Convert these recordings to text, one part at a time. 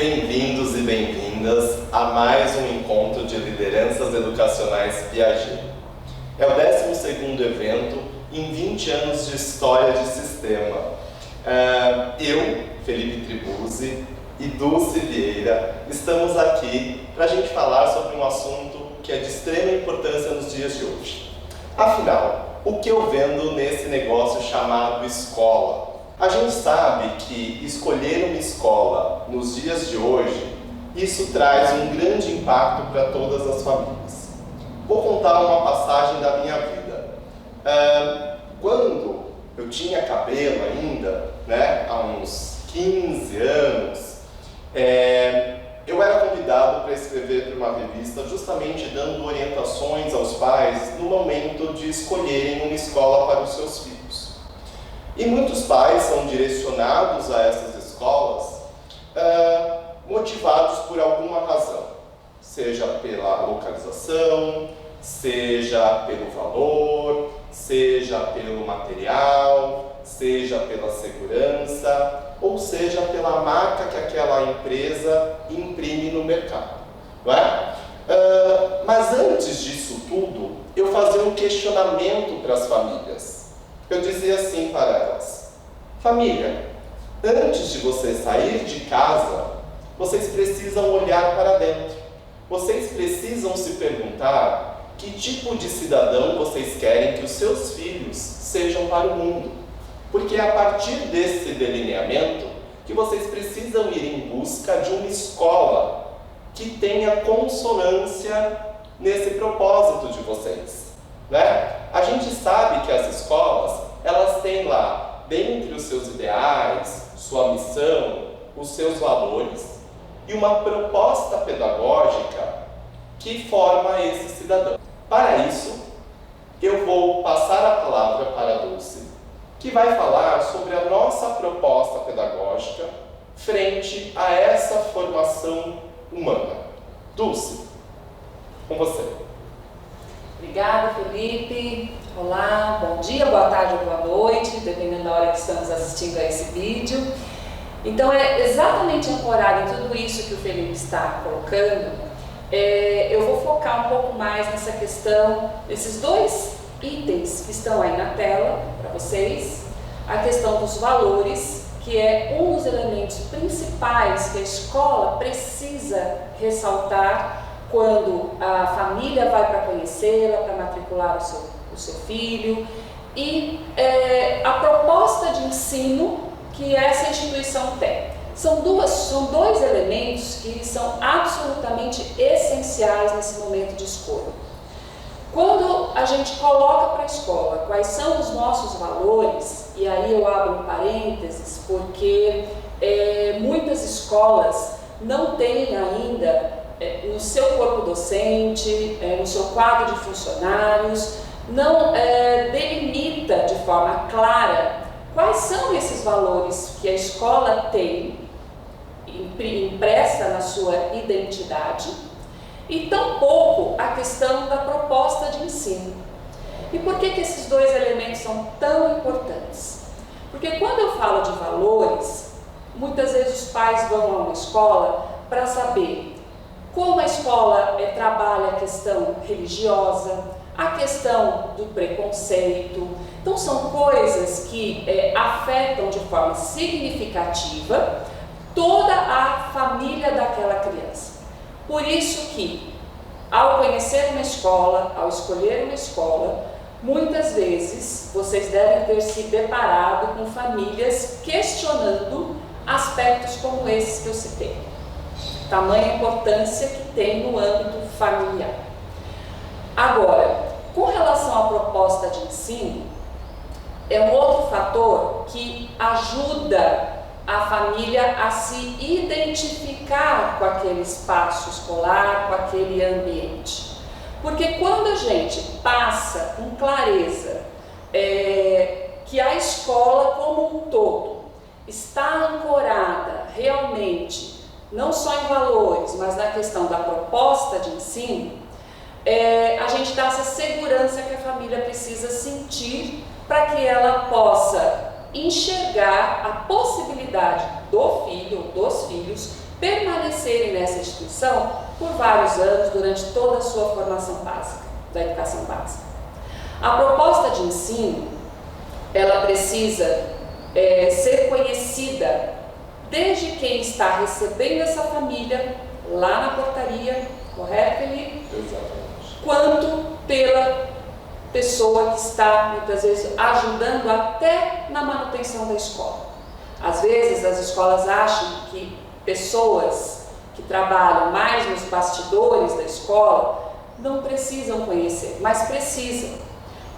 Bem-vindos e bem-vindas a mais um encontro de lideranças educacionais Piaget. É o 12º evento em 20 anos de história de sistema. Eu, Felipe Tribuzzi e Dulce Vieira estamos aqui para a gente falar sobre um assunto que é de extrema importância nos dias de hoje. Afinal, o que eu vendo nesse negócio chamado escola? A gente sabe que escolher uma escola nos dias de hoje, isso traz um grande impacto para todas as famílias. Vou contar uma passagem da minha vida. Quando eu tinha cabelo ainda, há uns 15 anos, eu era convidado para escrever para uma revista justamente dando orientações aos pais no momento de escolherem uma escola para os seus filhos. E muitos pais são direcionados a essas escolas motivados por alguma razão, seja pela localização, seja pelo valor, seja pelo material, seja pela segurança, ou seja pela marca que aquela empresa imprime no mercado, não é? Mas antes disso tudo, eu fazia um questionamento para as famílias. Eu dizia assim para elas: família, antes de vocês sair de casa, vocês precisam olhar para dentro. Vocês precisam se perguntar que tipo de cidadão vocês querem que os seus filhos sejam para o mundo. Porque é a partir desse delineamento que vocês precisam ir em busca de uma escola que tenha consonância nesse propósito de vocês, né? A gente sabe que as escolas, elas têm lá, dentre os seus ideais, sua missão, os seus valores e uma proposta pedagógica que forma esse cidadão. Para isso, eu vou passar a palavra para a Dulce, que vai falar sobre a nossa proposta pedagógica frente a essa formação humana. Dulce, com você. Obrigada, Felipe. Olá, bom dia, boa tarde ou boa noite, dependendo da hora que estamos assistindo a esse vídeo. Então, é exatamente ancorado em tudo isso que o Felipe está colocando. Eu vou focar um pouco mais nessa questão, nesses dois itens que estão aí na tela para vocês. A questão dos valores, que é um dos elementos principais que a escola precisa ressaltar quando a família vai para conhecê-la, para matricular o seu filho, e a proposta de ensino que essa instituição tem. São dois elementos que são absolutamente essenciais nesse momento de escolha. Quando a gente coloca para a escola quais são os nossos valores, e aí eu abro um parênteses, porque muitas escolas não têm ainda no seu corpo docente, no seu quadro de funcionários, não delimita de forma clara quais são esses valores que a escola tem impressa na sua identidade, e tampouco a questão da proposta de ensino. E por que esses dois elementos são tão importantes? Porque quando eu falo de valores, muitas vezes os pais vão a uma escola para saber como a escola trabalha a questão religiosa, a questão do preconceito. Então são coisas que afetam de forma significativa toda a família daquela criança. Por isso que, ao conhecer uma escola, ao escolher uma escola, muitas vezes vocês devem ter se deparado com famílias questionando aspectos como esses que eu citei. Tamanha importância que tem no âmbito familiar. Agora, com relação à proposta de ensino, é um outro fator que ajuda a família a se identificar com aquele espaço escolar, com aquele ambiente. Porque quando a gente passa com clareza que a escola como um todo está ancorada realmente, não só em valores, mas na questão da proposta de ensino, a gente dá essa segurança que a família precisa sentir para que ela possa enxergar a possibilidade do filho ou dos filhos permanecerem nessa instituição por vários anos, durante toda a sua formação básica, da educação básica. A proposta de ensino, ela precisa ser conhecida desde quem está recebendo essa família lá na portaria, correto, Felipe? Exatamente. Quanto pela pessoa que está, muitas vezes, ajudando até na manutenção da escola. Às vezes, as escolas acham que pessoas que trabalham mais nos bastidores da escola não precisam conhecer, mas precisam,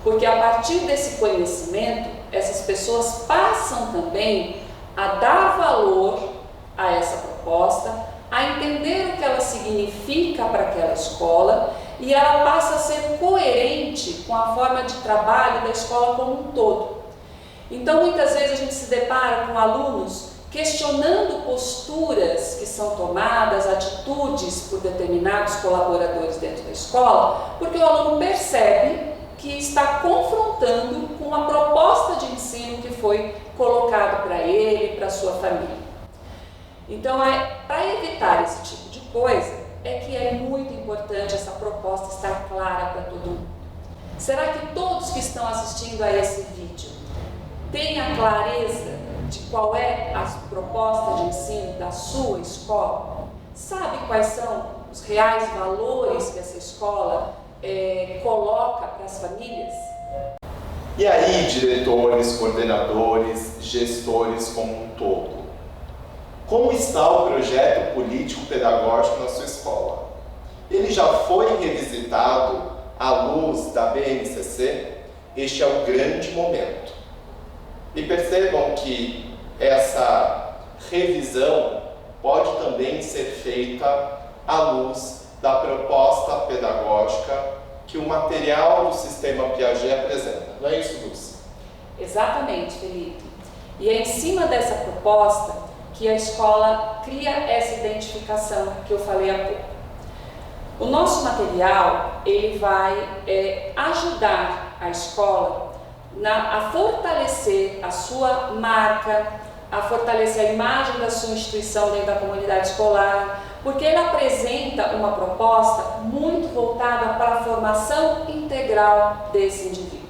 porque a partir desse conhecimento, essas pessoas passam também a dar valor a essa proposta, a entender o que ela significa para aquela escola, e ela passa a ser coerente com a forma de trabalho da escola como um todo. Então, muitas vezes a gente se depara com alunos questionando posturas que são tomadas, atitudes por determinados colaboradores dentro da escola, porque o aluno percebe que está confrontando com a proposta de ensino que foi colocado para ele e para sua família. Então, para evitar esse tipo de coisa, é que é muito importante essa proposta estar clara para todo mundo. Será que todos que estão assistindo a esse vídeo têm a clareza de qual é a proposta de ensino da sua escola? Sabe quais são os reais valores que essa escola coloca para as famílias? E aí, diretores, coordenadores, gestores como um todo? Como está o projeto político-pedagógico na sua escola? Ele já foi revisitado à luz da BNCC? Este é o grande momento. E percebam que essa revisão pode também ser feita à luz da proposta pedagógica que o material do Sistema Piaget apresenta. Não é isso, Dulce? Exatamente, Felipe. E é em cima dessa proposta que a escola cria essa identificação que eu falei há pouco. O nosso material, ele vai ajudar a escola a fortalecer a sua marca, a fortalecer a imagem da sua instituição dentro da comunidade escolar, porque ele apresenta uma proposta muito voltada para a formação integral desse indivíduo.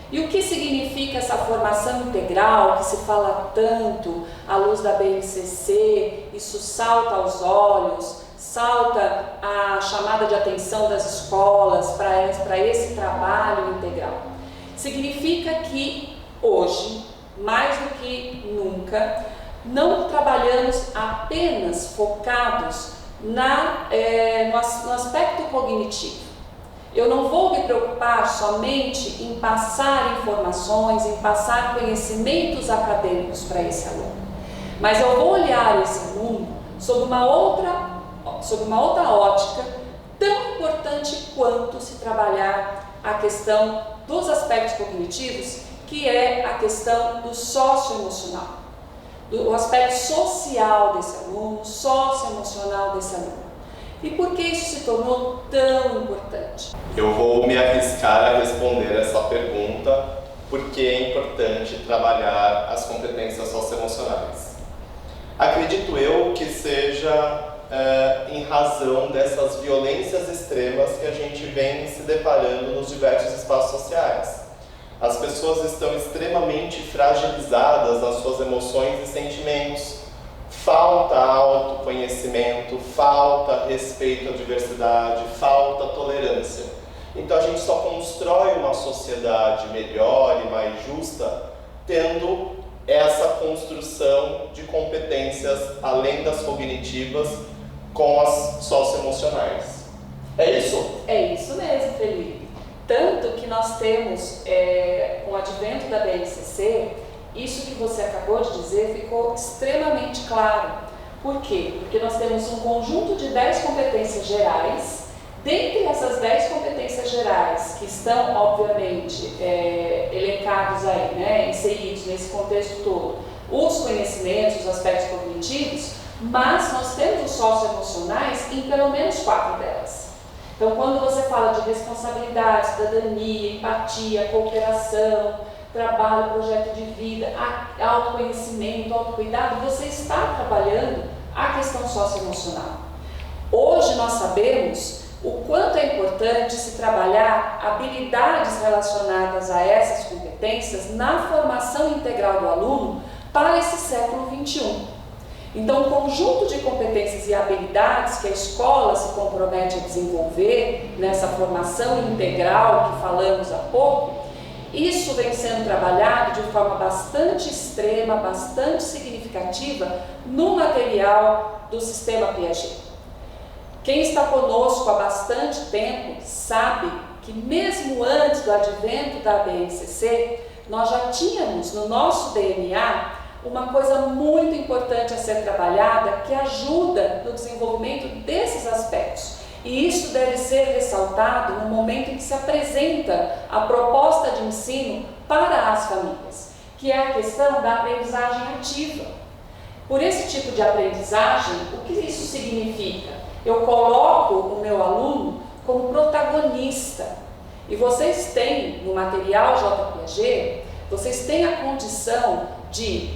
E o que significa essa formação integral, que se fala tanto à luz da BNCC, isso salta aos olhos, salta a chamada de atenção das escolas para esse trabalho integral? Significa que hoje, mais do que nunca, não trabalhamos apenas focados no aspecto cognitivo. Eu não vou me preocupar somente em passar informações, em passar conhecimentos acadêmicos para esse aluno, mas eu vou olhar esse aluno sob uma outra ótica, tão importante quanto se trabalhar a questão dos aspectos cognitivos, que é a questão do socioemocional, do aspecto social desse aluno, socioemocional desse aluno. E por que isso se tornou tão importante? Eu vou me arriscar a responder essa pergunta, porque é importante trabalhar as competências socioemocionais. Acredito eu que seja em razão dessas violências extremas que a gente vem se deparando nos diversos espaços sociais. As pessoas estão extremamente fragilizadas nas suas emoções e sentimentos. Falta autoconhecimento, falta respeito à diversidade, falta tolerância. Então a gente só constrói uma sociedade melhor e mais justa tendo essa construção de competências além das cognitivas com as socioemocionais. É isso? É isso mesmo, Felipe. Tanto que nós temos, com o advento da BNCC, isso que você acabou de dizer ficou extremamente claro. Por quê? Porque nós temos um conjunto de 10 competências gerais. Dentre essas 10 competências gerais, que estão, obviamente, elencados aí, né, inseridos nesse contexto todo, os conhecimentos, os aspectos cognitivos, mas nós temos os socioemocionais em pelo menos 4 delas. Então, quando você fala de responsabilidade, cidadania, empatia, cooperação, trabalho, projeto de vida, autoconhecimento, autocuidado, você está trabalhando a questão socioemocional. Hoje nós sabemos o quanto é importante se trabalhar habilidades relacionadas a essas competências na formação integral do aluno para esse século XXI. Então, o conjunto de competências e habilidades que a escola se compromete a desenvolver nessa formação integral que falamos há pouco, isso vem sendo trabalhado de forma bastante extrema, bastante significativa no material do Sistema Piaget. Quem está conosco há bastante tempo sabe que mesmo antes do advento da BNCC, nós já tínhamos no nosso DNA uma coisa muito importante a ser trabalhada que ajuda no desenvolvimento desses aspectos. E isso deve ser ressaltado no momento em que se apresenta a proposta de ensino para as famílias, que é a questão da aprendizagem ativa. Por esse tipo de aprendizagem, o que isso significa? Eu coloco o meu aluno como protagonista. E vocês têm, no material JPG, vocês têm a condição de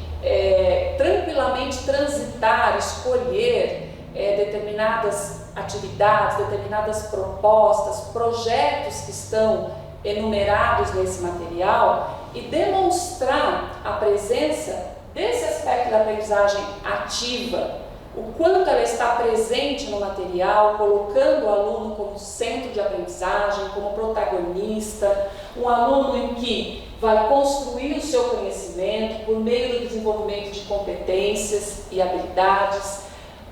tranquilamente transitar, escolher determinadas atividades, determinadas propostas, projetos que estão enumerados nesse material e demonstrar a presença desse aspecto da aprendizagem ativa, o quanto ela está presente no material, colocando o aluno como centro de aprendizagem, como protagonista, um aluno em que vai construir o seu conhecimento por meio do desenvolvimento de competências e habilidades,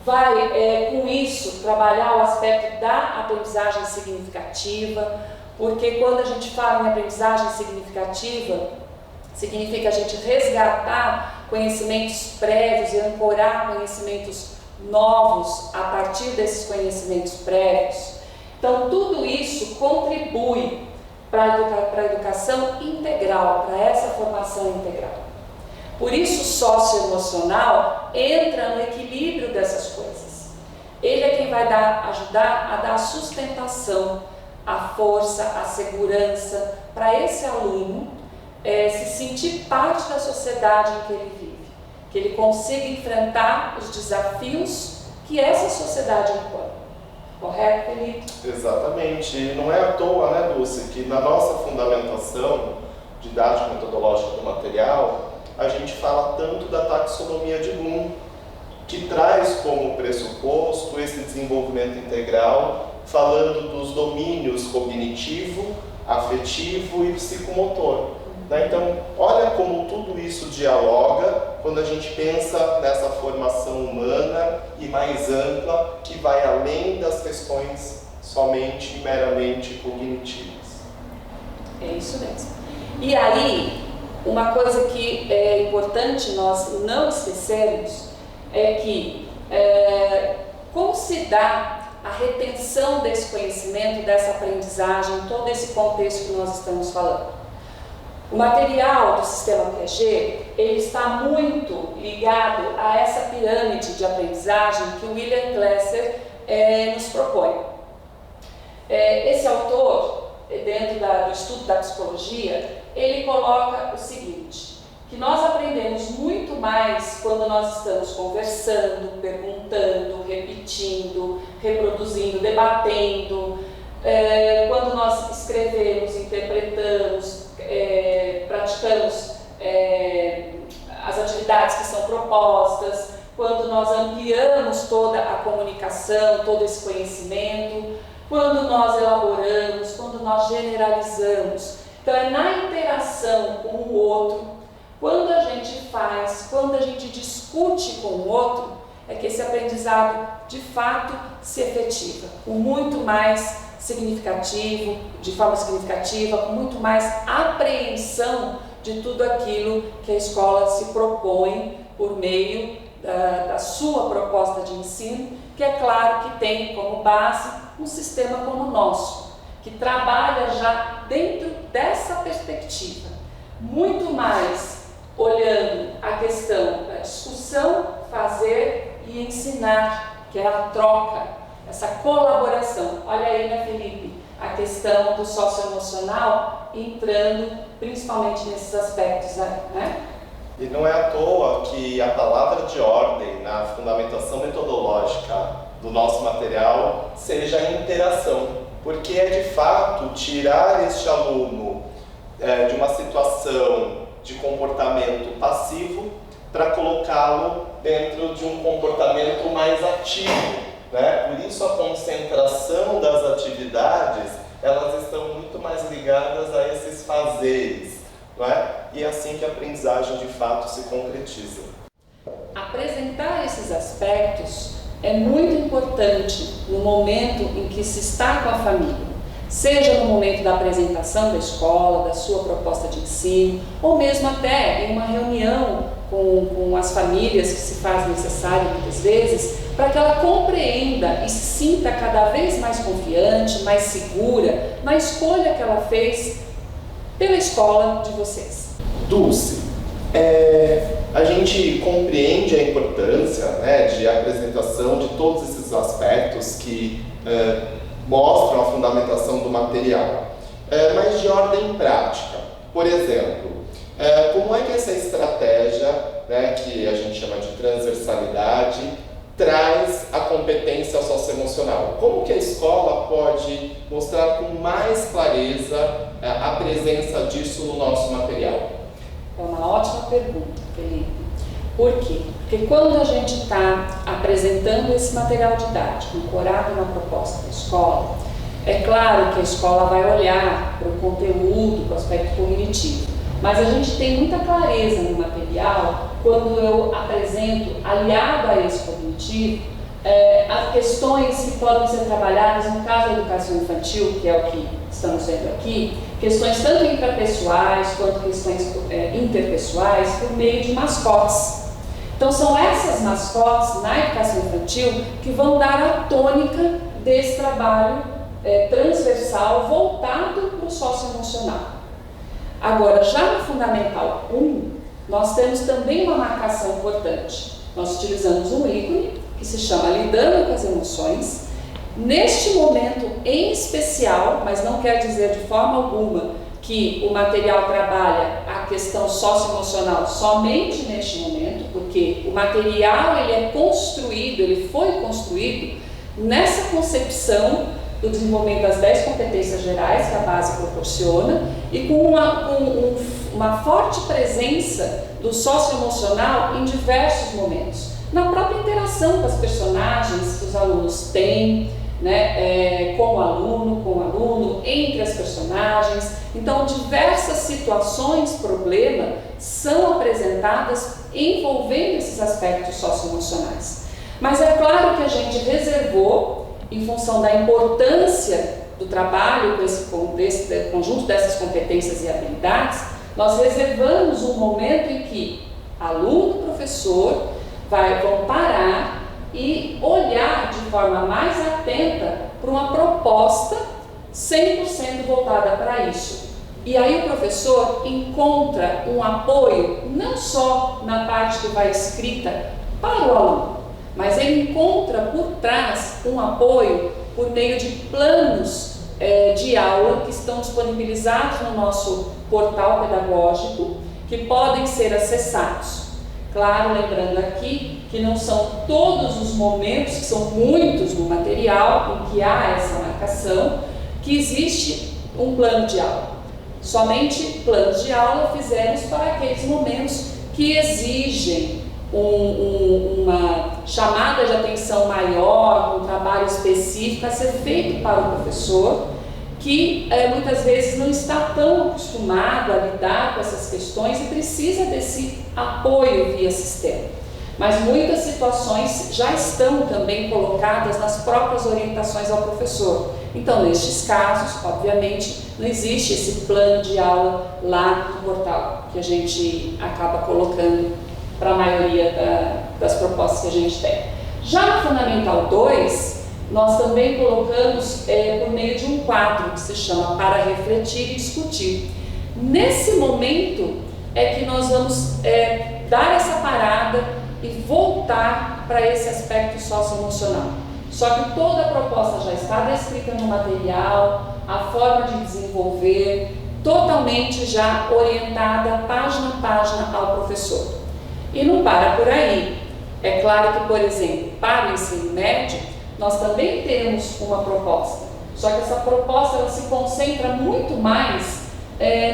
vai, com isso, trabalhar o aspecto da aprendizagem significativa, porque quando a gente fala em aprendizagem significativa, significa a gente resgatar conhecimentos prévios e ancorar conhecimentos novos a partir desses conhecimentos prévios. Então, tudo isso contribui para a educação integral, para essa formação integral. Por isso, o socioemocional entra no equilíbrio dessas coisas. Ele é quem vai ajudar a dar a sustentação, a força, a segurança para esse aluno se sentir parte da sociedade em que ele vive, que ele consiga enfrentar os desafios que essa sociedade impõe. Correto, Felipe? Exatamente. E não é à toa, né, Dulce, que na nossa fundamentação didático-metodológica do material, a gente fala tanto da taxonomia de Bloom, que traz como pressuposto esse desenvolvimento integral, falando dos domínios cognitivo, afetivo e psicomotor. Então, olha como tudo isso dialoga quando a gente pensa nessa formação humana e mais ampla, que vai além das questões somente e meramente cognitivas. É isso mesmo. E aí, uma coisa que é importante nós não esquecermos é que como se dá a retenção desse conhecimento, dessa aprendizagem, todo esse contexto que nós estamos falando. O material do Sistema Piaget, ele está muito ligado a essa pirâmide de aprendizagem que o William Glasser nos propõe. Esse autor, dentro do estudo da psicologia, ele coloca o seguinte, que nós aprendemos muito mais quando nós estamos conversando, perguntando, repetindo, reproduzindo, debatendo, quando nós escrevemos, interpretamos, praticamos as atividades que são propostas, quando nós ampliamos toda a comunicação, todo esse conhecimento, quando nós elaboramos, quando nós generalizamos. Então é na interação com o outro, quando a gente faz, quando a gente discute com o outro, é que esse aprendizado de fato se efetiva, com muito mais significativo, de forma significativa, com muito mais apreensão de tudo aquilo que a escola se propõe por meio da sua proposta de ensino, que é claro que tem como base um sistema como o nosso, que trabalha já dentro dessa perspectiva, muito mais olhando a questão da discussão, fazer e ensinar, que é a troca, essa colaboração. Olha aí, né, Felipe, a questão do socioemocional entrando principalmente nesses aspectos, né? E não é à toa que a palavra de ordem na fundamentação metodológica do nosso material seja a interação, porque é de fato tirar este aluno de uma situação de comportamento passivo para colocá-lo dentro de um comportamento mais ativo, né? Por isso a concentração das atividades, elas estão muito mais ligadas a esses fazeres, não é? E é assim que a aprendizagem de fato se concretiza. Apresentar esses aspectos é muito importante no momento em que se está com a família, seja no momento da apresentação da escola, da sua proposta de ensino, ou mesmo até em uma reunião com as famílias que se faz necessário muitas vezes, para que ela compreenda e se sinta cada vez mais confiante, mais segura na escolha que ela fez pela escola de vocês. Dulce, a gente compreende a importância, né, de apresentação de todos esses aspectos que mostram a fundamentação do material, mas de ordem prática. Por exemplo, como é que essa estratégia, né, que a gente chama de transversalidade, traz a competência socioemocional? Como que a escola pode mostrar com mais clareza a presença disso no nosso material? É uma ótima pergunta, Felipe. Por quê? Porque quando a gente está apresentando esse material didático, ancorado na proposta da escola, é claro que a escola vai olhar para o conteúdo, para o aspecto cognitivo, mas a gente tem muita clareza no material quando eu apresento, aliado a esse cognitivo, as questões que podem ser trabalhadas no caso da educação infantil, que é o que estamos vendo aqui, questões tanto intrapessoais quanto questões interpessoais por meio de mascotes. Então são essas mascotes na educação infantil que vão dar a tônica desse trabalho transversal voltado para o socioemocional. Agora, já no Fundamental 1, nós temos também uma marcação importante. Nós utilizamos um ícone que se chama Lidando com as Emoções. Neste momento em especial, mas não quer dizer de forma alguma que o material trabalha a questão socioemocional somente neste momento, porque o material ele foi construído nessa concepção do desenvolvimento das 10 competências gerais que a base proporciona e com uma forte presença do socioemocional em diversos momentos. Na própria interação com as personagens que os alunos têm, né, com o aluno, entre as personagens. Então, diversas situações, problema, são apresentadas envolvendo esses aspectos socioemocionais. Mas é claro que a gente reservou, em função da importância do trabalho com esse conjunto dessas competências e habilidades, nós reservamos um momento em que aluno e professor vão parar e olhar de forma mais atenta para uma proposta 100% voltada para isso. E aí o professor encontra um apoio não só na parte que vai escrita para o aluno, mas ele encontra por trás um apoio por meio de planos de aula que estão disponibilizados no nosso portal pedagógico, que podem ser acessados. Claro, lembrando aqui que não são todos os momentos, que são muitos no material em que há essa marcação, que existe um plano de aula. Somente planos de aula fizemos para aqueles momentos que exigem uma chamada de atenção maior, um trabalho específico a ser feito para o professor, que muitas vezes não está tão acostumado a lidar com essas questões e precisa desse apoio via sistema. Mas muitas situações já estão também colocadas nas próprias orientações ao professor. Então, nestes casos, obviamente, não existe esse plano de aula lá no portal, que a gente acaba colocando para a maioria das propostas que a gente tem. Já no Fundamental 2, nós também colocamos por meio de um quadro que se chama Para Refletir e Discutir. Nesse momento é que nós vamos dar essa parada e voltar para esse aspecto socioemocional. Só que toda a proposta já está descrita no material, a forma de desenvolver, totalmente já orientada página a página ao professor. E não para por aí. É claro que, por exemplo, para o ensino médio, nós também temos uma proposta, só que essa proposta ela se concentra muito mais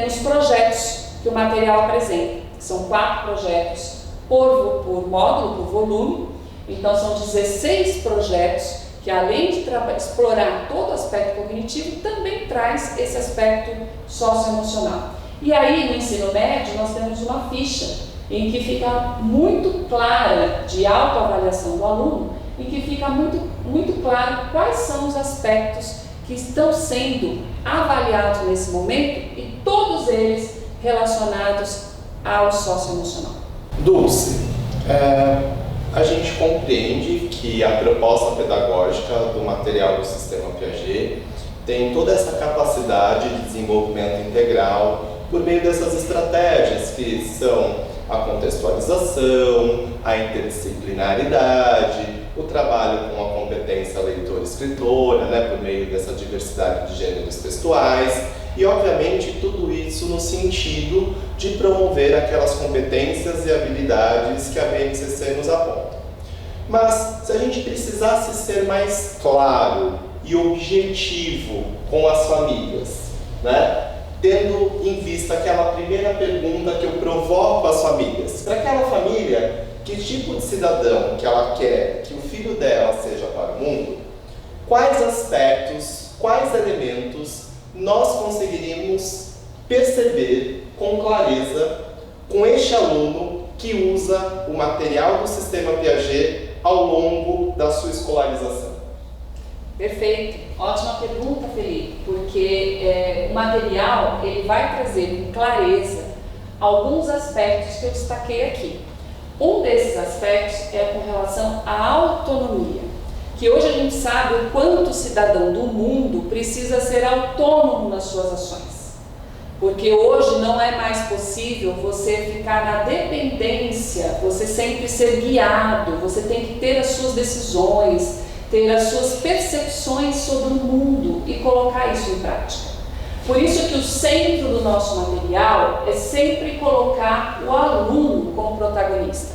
nos projetos que o material apresenta. São 4 projetos por módulo, por volume, então são 16 projetos que, além de explorar todo o aspecto cognitivo, também traz esse aspecto socioemocional. E aí, no ensino médio, nós temos uma ficha em que fica muito clara, de autoavaliação do aluno, em que fica muito claro quais são os aspectos que estão sendo avaliados nesse momento e todos eles relacionados ao socioemocional. Dulce, a gente compreende que a proposta pedagógica do material do Sistema Piaget tem toda essa capacidade de desenvolvimento integral por meio dessas estratégias que são a contextualização, a interdisciplinaridade, o trabalho com a competência leitora-escritora, por meio dessa diversidade de gêneros textuais e, obviamente, tudo isso no sentido de promover aquelas competências e habilidades que a BNCC nos aponta. Mas, se a gente precisasse ser mais claro e objetivo com as famílias, tendo em vista aquela primeira pergunta que eu provoco às famílias, para aquela família, que tipo de cidadão que ela quer que o filho dela seja para o mundo, quais aspectos, quais elementos nós conseguiríamos perceber com clareza com este aluno que usa o material do Sistema Piaget ao longo da sua escolarização? Perfeito, ótima pergunta, Felipe, porque o material ele vai trazer com clareza alguns aspectos que eu destaquei aqui. Um desses aspectos é com relação à autonomia, que hoje a gente sabe o quanto o cidadão do mundo precisa ser autônomo nas suas ações, porque hoje não é mais possível você ficar na dependência, você sempre ser guiado, você tem que ter as suas decisões, ter as suas percepções sobre o mundo e colocar isso em prática. Por isso que o centro do nosso material é sempre colocar o aluno como protagonista.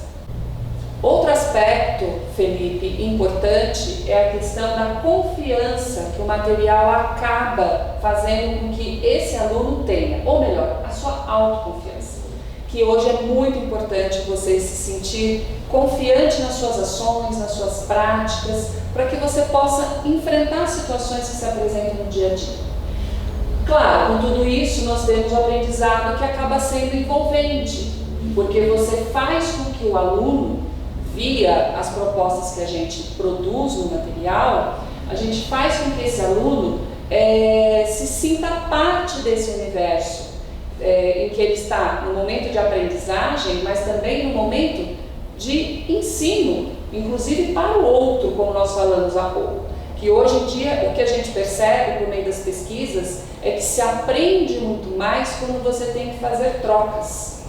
Outro aspecto, Felipe, importante é a questão da confiança que o material acaba fazendo com que esse aluno tenha, ou melhor, a sua autoconfiança. Que hoje é muito importante você se sentir confiante nas suas ações, nas suas práticas, para que você possa enfrentar situações que se apresentam no dia a dia. Claro, com tudo isso nós temos um aprendizado que acaba sendo envolvente, porque você faz com que o aluno, via as propostas que a gente produz no material, a gente faz com que esse aluno se sinta parte desse universo, em que ele está no momento de aprendizagem, mas também no momento de ensino, inclusive para o outro, como nós falamos há pouco. Que hoje em dia o que a gente percebe por meio das pesquisas é que se aprende muito mais quando você tem que fazer trocas.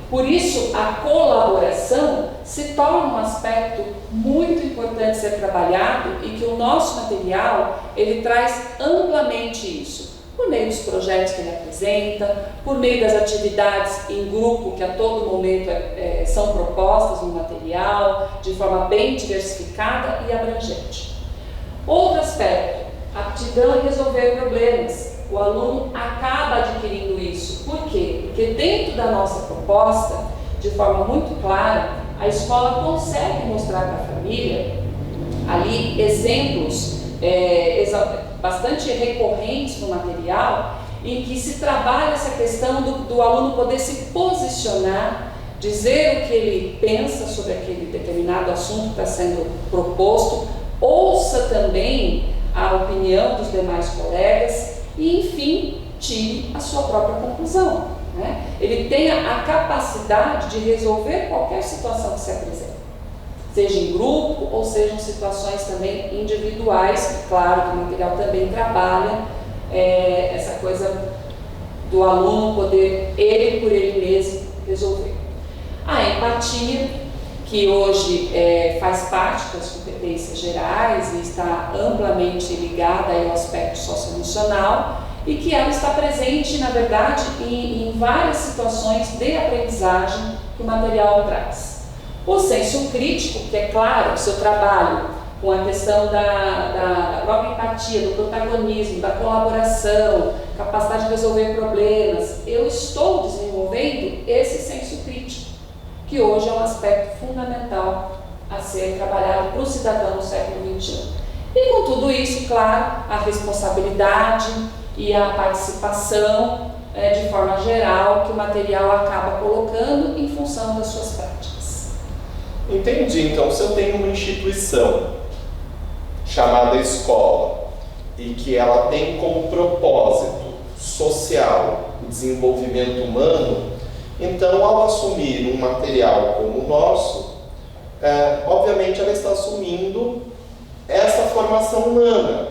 Por isso a colaboração se torna um aspecto muito importante ser trabalhado e que o nosso material ele traz amplamente isso. Por meio dos projetos que ele apresenta, por meio das atividades em grupo que a todo momento são propostas no material, de forma bem diversificada e abrangente. Outro aspecto, aptidão em resolver problemas. O aluno acaba adquirindo isso. Por quê? Porque dentro da nossa proposta, de forma muito clara, a escola consegue mostrar para a família ali exemplos bastante recorrentes no material, em que se trabalha essa questão do aluno poder se posicionar, dizer o que ele pensa sobre aquele determinado assunto que está sendo proposto, ouça também a opinião dos demais colegas e, enfim, tire a sua própria conclusão. Ele tenha a capacidade de resolver qualquer situação que se apresente, seja em grupo ou sejam situações também individuais. Claro que o material também trabalha essa coisa do aluno poder, ele por ele mesmo, resolver. A empatia, que hoje faz parte das competências gerais e está amplamente ligada ao aspecto socioemocional e que ela está presente, na verdade, em várias situações de aprendizagem que o material traz. O senso crítico, que é claro, o seu trabalho com a questão da própria empatia, do protagonismo, da colaboração, capacidade de resolver problemas, eu estou desenvolvendo esse senso crítico, que hoje é um aspecto fundamental a ser trabalhado para o cidadão no século XXI. E com tudo isso, claro, a responsabilidade e a participação de forma geral que o material acaba colocando em função das suas práticas. Entendi. Então, se eu tenho uma instituição chamada escola e que ela tem como propósito social o desenvolvimento humano, então, ao assumir um material como o nosso, obviamente ela está assumindo essa formação humana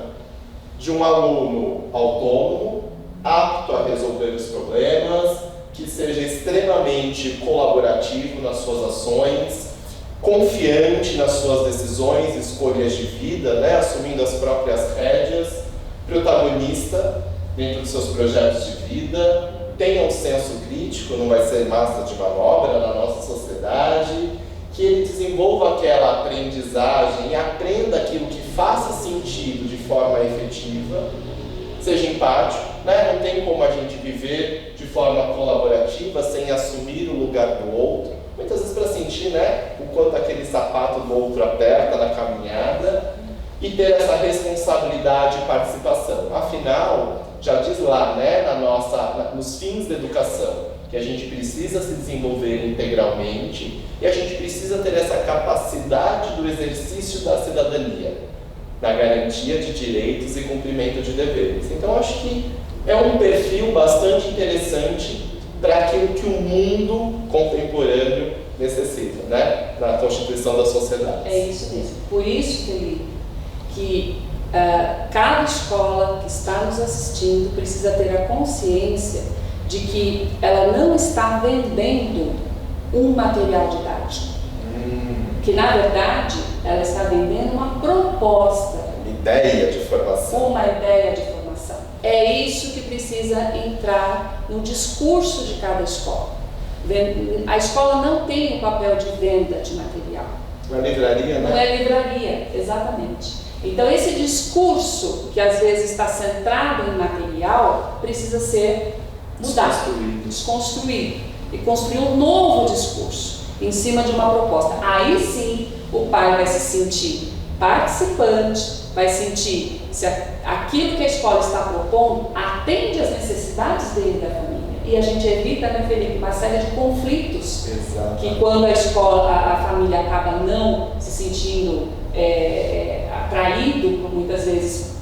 de um aluno autônomo, apto a resolver os problemas, que seja extremamente colaborativo nas suas ações, confiante nas suas decisões e escolhas de vida, né? Assumindo as próprias rédeas, protagonista dentro dos seus projetos de vida, tenha um senso crítico, não vai ser massa de manobra na nossa sociedade, que ele desenvolva aquela aprendizagem e aprenda aquilo que faça sentido de forma efetiva, seja empático, né? Não tem como a gente viver de forma colaborativa sem assumir o lugar do outro, muitas vezes para sentir, né, o quanto aquele sapato do outro aperta na caminhada, e ter essa responsabilidade e participação. Afinal, já diz lá, né, nos fins da educação, que a gente precisa se desenvolver integralmente e a gente precisa ter essa capacidade do exercício da cidadania, da garantia de direitos e cumprimento de deveres. Então, acho que é um perfil bastante interessante para aquilo que o mundo contemporâneo necessita, né, na constituição da sociedade. É isso mesmo. Por isso, Felipe, que cada escola que está nos assistindo precisa ter a consciência de que ela não está vendendo um material didático, que na verdade ela está vendendo uma proposta, ideia de formação. Uma ideia de formação. É isso que precisa entrar no discurso de cada escola. A escola não tem o papel de venda de material. Não é livraria, né? Não é livraria, exatamente. Então esse discurso, que às vezes está centrado em material, precisa ser mudado, desconstruído e construir um novo discurso em cima de uma proposta. Aí sim o pai vai se sentir participante, vai sentir se aquilo que a escola está propondo atende às necessidades dele e da família. E a gente evita, né, Felipe, uma série de conflitos. Exato. Que quando a escola, a família acaba não se sentindo atraído, muitas vezes,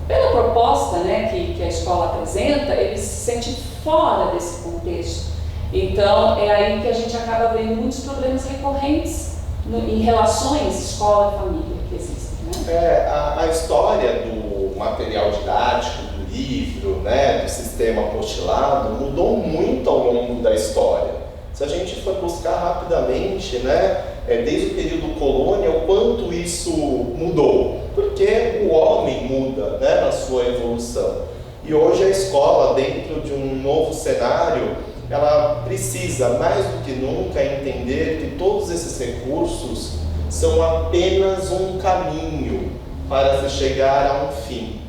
pela proposta, né, que a escola apresenta, eles se sentem fora desse contexto. Então, é aí que a gente acaba vendo muitos problemas recorrentes em relações escola-família que existem, né? A história do material didático, do livro, né, do sistema apostilado, mudou muito ao longo da história. Se a gente for buscar rapidamente, né, desde o período colônia, o quanto isso mudou. Porque o homem muda, né, na sua evolução. E hoje a escola, dentro de um novo cenário, ela precisa, mais do que nunca, entender que todos esses recursos são apenas um caminho para se chegar a um fim.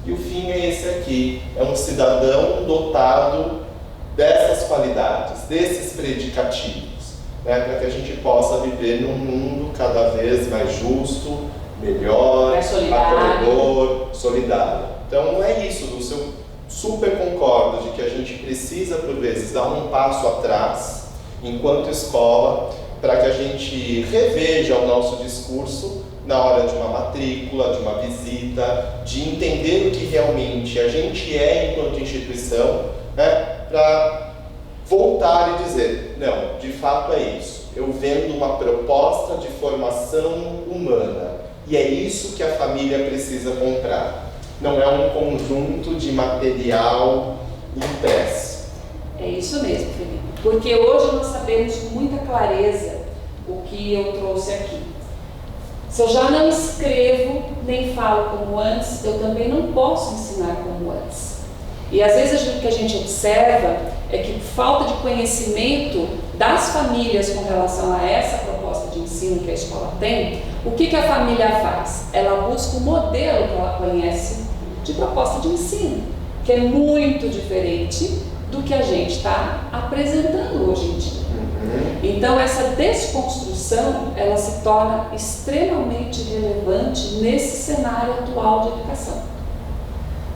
E o fim é esse aqui, é um cidadão dotado dessas qualidades, desses predicativos, né, para que a gente possa viver num mundo cada vez mais justo, melhor, acolhedor, solidário. Então é isso, Lúcio, eu super concordo de que a gente precisa, por vezes, dar um passo atrás, enquanto escola, para que a gente reveja o nosso discurso na hora de uma matrícula, de uma visita, de entender o que realmente a gente é enquanto instituição, né, para voltar e dizer, não, de fato é isso, eu vendo uma proposta de formação humana e é isso que a família precisa comprar, não é um conjunto de material impresso. É isso mesmo, Felipe, porque hoje nós sabemos com muita clareza o que eu trouxe aqui. Se eu já não escrevo nem falo como antes, eu também não posso ensinar como antes. E às vezes o que a gente observa é que por falta de conhecimento das famílias com relação a essa proposta de ensino que a escola tem, o que a família faz? Ela busca o modelo que ela conhece de proposta de ensino, que é muito diferente do que a gente está apresentando hoje em dia. Então essa desconstrução, ela se torna extremamente relevante nesse cenário atual de educação.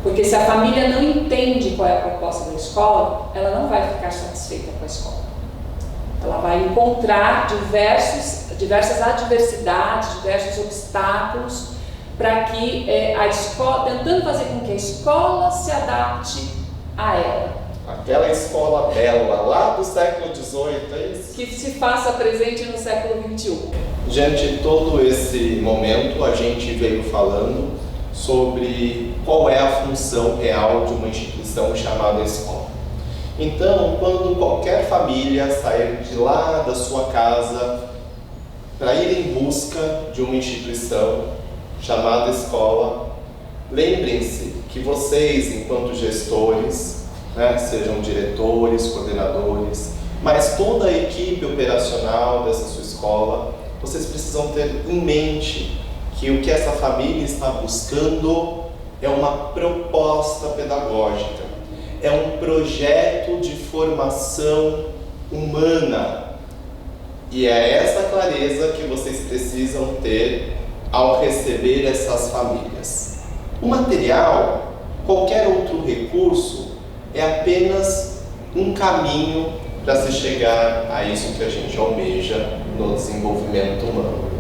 Porque se a família não entende qual é a proposta da escola, ela não vai ficar satisfeita com a escola. Ela vai encontrar diversas adversidades, diversos obstáculos para que a escola, tentando fazer com que a escola se adapte a ela. Aquela escola bela lá do século XVIII, é isso? Que se faça presente no século XXI. Diante de todo esse momento, a gente veio falando sobre qual é a função real de uma instituição chamada escola. Então, quando qualquer família sair de lá da sua casa para ir em busca de uma instituição chamada escola, lembrem-se que vocês, enquanto gestores, sejam diretores, coordenadores, mas toda a equipe operacional dessa sua escola, vocês precisam ter em mente que o que essa família está buscando é uma proposta pedagógica, é um projeto de formação humana. E é essa clareza que vocês precisam ter ao receber essas famílias. O material, qualquer outro recurso, é apenas um caminho para se chegar a isso que a gente almeja no desenvolvimento humano.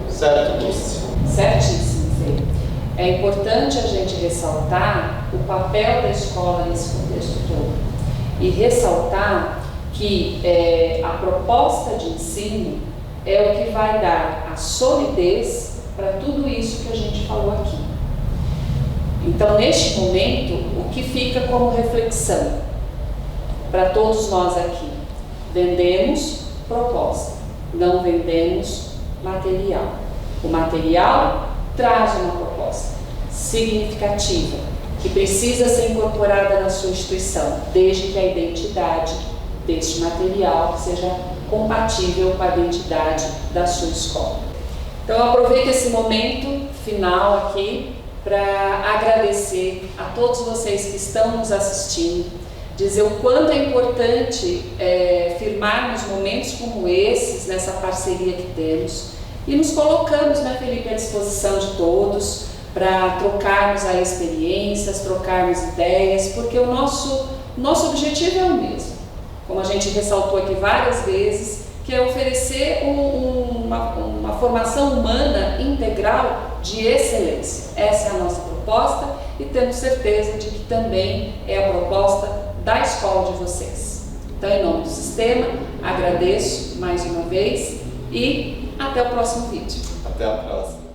Certo, Dulce? Certíssimo, Fê. É importante a gente ressaltar o papel da escola nesse contexto todo. E ressaltar que a proposta de ensino é o que vai dar a solidez para tudo isso que a gente falou aqui. Então, neste momento, o que fica como reflexão para todos nós aqui? Vendemos proposta, não vendemos material. O material traz uma proposta significativa, que precisa ser incorporada na sua instituição, desde que a identidade deste material seja compatível com a identidade da sua escola. Então, eu aproveito esse momento final aqui para agradecer a todos vocês que estão nos assistindo, dizer o quanto é importante firmarmos momentos como esses, nessa parceria que temos, e nos colocamos, Felipe, à disposição de todos, para trocarmos aí experiências, trocarmos ideias, porque o nosso objetivo é o mesmo, como a gente ressaltou aqui várias vezes, que é oferecer uma formação humana integral de excelência. Essa é a nossa proposta e temos certeza de que também é a proposta da escola de vocês. Então, em nome do sistema, agradeço mais uma vez e até o próximo vídeo. Até a próxima.